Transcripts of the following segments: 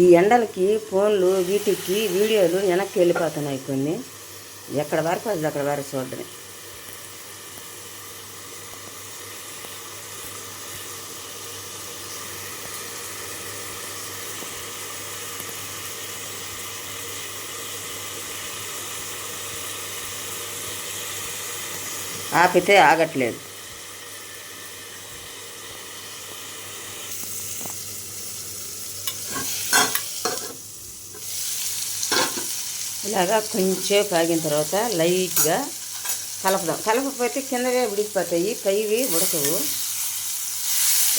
ఈ ఎండలకి ఫోన్లు వీటికి వీడియోలు వెనక్కి వెళ్ళిపోతున్నాయి కొన్ని. ఎక్కడ వరకు అది అక్కడ వరకు చూడడమే. ఆపితే ఆగట్లేదు. ఇలాగా కొంచెం కాగిన తర్వాత లైట్గా కలపదాం. కలపకపోతే కిందవే ఉడికిపోతాయి, పైవి ఉడకవు.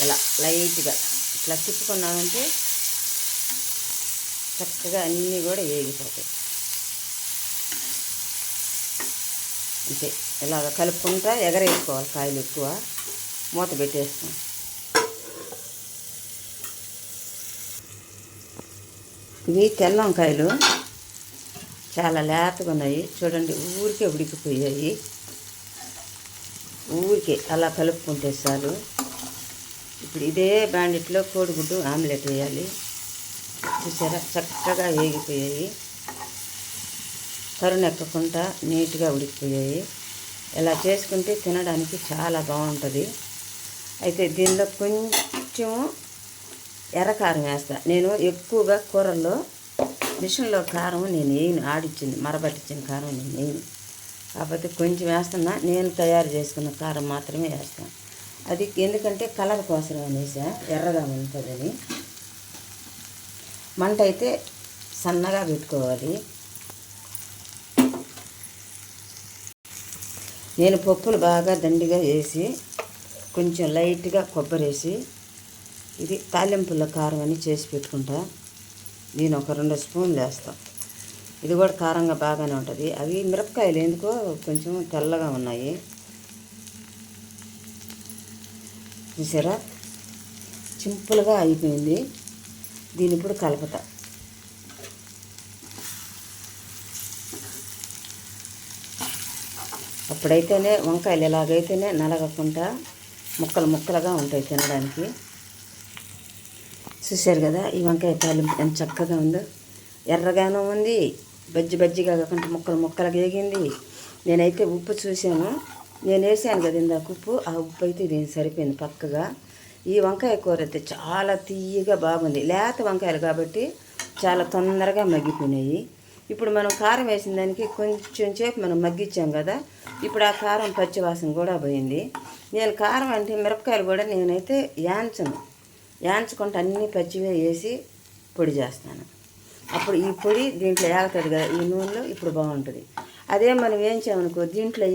ఇలా లైట్గా ఇట్లా తిప్పుకున్నామంటే చక్కగా అన్నీ కూడా వేగిపోతాయి. అంతే, ఇలాగ కలుపుకుంటా ఎగరేసుకోవాలి. కాయలు ఎక్కువ మూత పెట్టేస్తాం. ఇవి తెల్ల వంకాయలు చాలా లేతగా ఉన్నాయి చూడండి. ఊరికే ఉడికిపోయాయి. ఊరికే అలా కలుపుకుంటే చాలు. ఇప్పుడు ఇదే బ్యాండిట్లో కోడిగుడ్డు ఆమ్లెట్ వేయాలి. చూసారా, చక్కగా వేగిపోయాయి, కరునెక్కకుండా నీట్గా ఉడికిపోయాయి. ఇలా చేసుకుంటే తినడానికి చాలా బాగుంటుంది. అయితే దీనిలో కొంచెం ఎర్రకారం వేస్తా. నేను ఎక్కువగా కూరల్లో మిషన్లో కారం నేను వేయను, ఆడిచ్చింది మరబట్టించిన కారం నేను వేయను. కాకపోతే కొంచెం వేస్తున్నా. నేను తయారు చేసుకున్న కారం మాత్రమే వేస్తాను. అది ఎందుకంటే కలర్ కోసం అనేసా, ఎర్రగా ఉంటుందని. మంట అయితే సన్నగా పెట్టుకోవాలి. నేను పప్పులు బాగా దండిగా వేసి కొంచెం లైట్గా కొబ్బరి వేసి, ఇది తాలింపుల కారం అని చేసి పెట్టుకుంటా. నేను ఒక 2 స్పూన్లు వేస్తాం. ఇది కూడా కారంగా బాగానే ఉంటుంది. అవి మిరపకాయలు ఎందుకో కొంచెం తెల్లగా ఉన్నాయి. చూసారా, సింపుల్గా అయిపోయింది. దీని ఇప్పుడు కలుపుతా. అప్పుడైతేనే వంకాయలు ఎలాగైతేనే నలగకుండా ముక్కలు ముక్కలుగా ఉంటాయి తినడానికి. చూశారు కదా, ఈ వంకాయ తాలింపు ఎంత చక్కగా ఉందో. ఎర్రగానే ఉంది, బజ్జిగా కాకుండా ముక్కలు ముక్కలుగా వేగింది. నేనైతే ఉప్పు చూశాను, నేను వేసాను కదా ఇందాక ఉప్పు. ఆ ఉప్పు అయితే దీనికి సరిపోయింది పక్కగా. ఈ వంకాయ కూర అయితే చాలా తీయగా బాగుంది. లేత వంకాయలు కాబట్టి చాలా తొందరగా మగ్గిపోయినాయి. ఇప్పుడు మనం కారం వేసిన దానికి కొంచెం సేపు మనం మగ్గించాం కదా, ఇప్పుడు ఆ కారం పచ్చివాసన కూడా పోయింది. నేను కారం అంటే మిరపకాయలు కూడా నేనైతే యాంచుకుంటే అన్నీ పచ్చివే వేసి పొడి చేస్తాను. అప్పుడు ఈ పొడి దీంట్లో ఏగుతుంది కదా, ఈ నూనెలో ఇప్పుడు బాగుంటుంది. అదే మనం వేయించామనుకో, దీంట్లో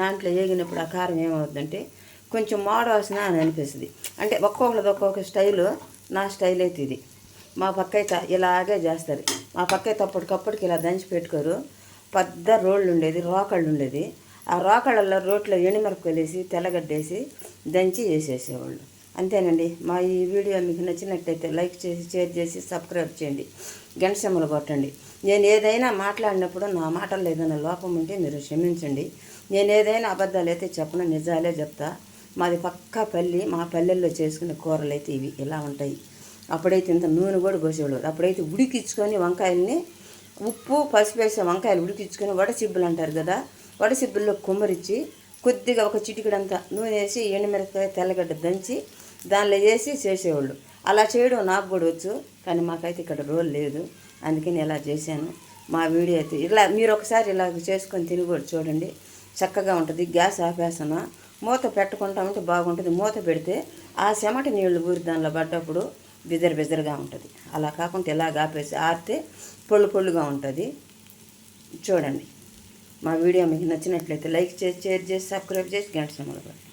దాంట్లో వేగినప్పుడు ఆ కారం ఏమవుతుందంటే కొంచెం మాడవాసన అని అనిపిస్తుంది. అంటే ఒక్కొక్కరిది ఒక్కొక్క స్టైలు. నా స్టైల్ అయితే ఇది. మా పక్క అయితే ఇలాగే చేస్తారు. మా పక్క అయితే అప్పటికప్పటికి ఇలా దంచి పెట్టుకోరు. పెద్ద రోకళ్ళు ఉండేది. ఆ రోకళ్ళల్లో రోట్లో ఎండుమిరపకాయలు వేసి తెల్లగడ్డేసి దంచి వేసేసేవాళ్ళు. అంతేనండి. మా ఈ వీడియో మీకు నచ్చినట్టయితే లైక్ చేసి, షేర్ చేసి, సబ్స్క్రైబ్ చేయండి, గంట సింబల్ కొట్టండి. నేను ఏదైనా మాట్లాడినప్పుడు నా మాటల్లో ఏదైనా లోపం ఉంటే మీరు క్షమించండి. నేను ఏదైనా అబద్ధాలు అయితే చెప్పను, నిజాలే చెప్తా. మాది పక్కా పల్లి. మా పల్లెల్లో చేసుకునే కూరలు అయితే ఇవి ఇలా ఉంటాయి. అప్పుడైతే ఇంత నూనె కూడా పోసేవాళ్ళు. అప్పుడైతే ఉడికించుకొని వంకాయల్ని ఉప్పు పసుపు వేసే వంకాయలు ఉడికించుకొని వడసిబ్బులు అంటారు కదా, వడసిబ్బుల్లో కుమ్మరిచ్చి కొద్దిగా ఒక చిటికడంతా నూనె వేసి ఎండుమిరపకాయ తెల్లగడ్డ దంచి దానిలో వేసి చేసేవాళ్ళు. అలా చేయడం నాకు కూడా వచ్చు, కానీ మాకైతే ఇక్కడ రోల్ లేదు. అందుకని ఇలా చేశాను. మా వీడియో అయితే ఇలా మీరు ఒకసారి ఇలా చేసుకొని తిని కూడా చూడండి, చక్కగా ఉంటుంది. గ్యాస్ ఆపేసిన మూత పెట్టుకుంటా ఉంటే బాగుంటుంది. మూత పెడితే ఆ చెమట నీళ్ళు ఊరి దానిలో పడ్డప్పుడు బిజరుగా ఉంటుంది. అలా కాకుండా ఇలా ఆపేసి ఆరితే పొళ్ళుగా ఉంటుంది. చూడండి. మా వీడియో మీకు నచ్చినట్లయితే లైక్ చేసి, షేర్ చేసి, సబ్స్క్రైబ్ చేసి, గంట సింబల్ కొట్టండి.